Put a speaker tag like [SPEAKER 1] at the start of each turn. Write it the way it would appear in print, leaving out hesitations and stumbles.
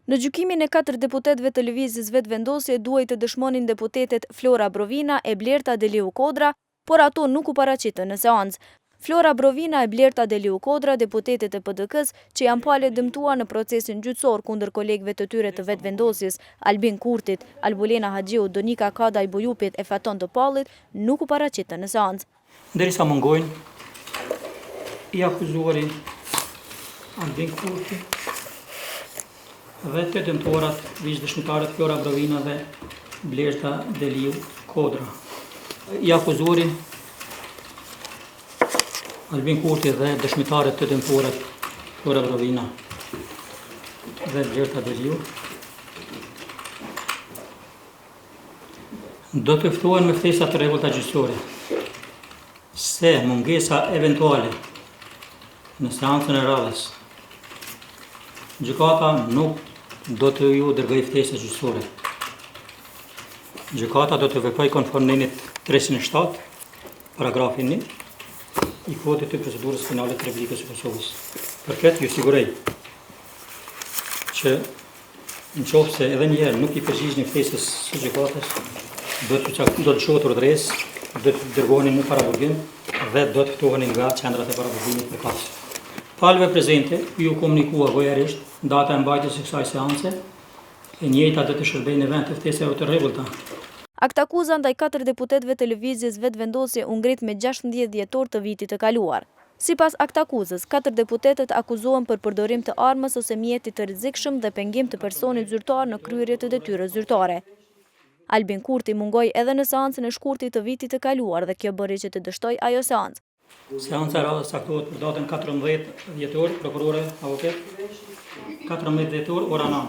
[SPEAKER 1] Në gjykimin e 4 deputetëve të lëvizjes vetëvendosje duhej të dëshmonin deputetet Flora Brovina e Blerta Deliu Kodra, por ato nuk u paraqitën në seancë. Flora Brovina e Blerta Deliu Kodra, deputetet e PDK-s që janë pale dëmtuar në procesin gjyqësor kundër kolegëve të tyre të vetëvendosjes, Albin Kurtit, Albulena Haxhiu, Donika Kadaj Bujupit e Faton Topallit, nuk u paraqitën në seancë.
[SPEAKER 2] Derisa mungojnë i akuzuari Albin Kurti dhe të dëmtuarat viçdëshmitarët Flora Brovina dhe Blerta Deliu Kodra. I akuzuari Albin Kurti dhe dëshmitarët të dëmtuarat Flora Brovina dhe Blerta Deliu do të ftohen me ftesa të rregullta gjyqësore se mungesa eventuale në seancën e radhës gjykata nuk do të ju dërgoj ftesë gjyqësore. Gjykata do të veproj konform nenit 307, paragrafin 1 i kodit të procedurës penale të Republikës së Kosovës. Për këtë ju sigurej që nëse edhe një herë nuk i përgjigjeni ftesës së gjykatës, do të çohet urdhëresë, do të dërgoheni në paraburgim dhe do të ftoheni nga qendrat e paraburgimit për kafshë. Palëve prezente, ju komunikua vojarisht data e mbajtjes së kësaj seance, e njëjta do të shërbejë në vend të ftesave të rregullta.
[SPEAKER 1] Aktakuza ndaj 4 deputetëve të lëvizjes vetëvendosje u ngrit me 16 dhjetor të vitit të kaluar. Sipas aktakuzës, 4 deputetët akuzohen për përdorim të armës ose mjeti të rrezikshëm dhe pengim të personit zyrtar në kryerje të detyrës zyrtare. Albin Kurti mungoi edhe në seancën e shkurtit të vitit të kaluar dhe kjo bëri që të dështoj ajo seancë.
[SPEAKER 2] Seanca e radhës caktohet për datën 14 dhjetor, prokurore, avokat, 14 dhjetor, ora 9.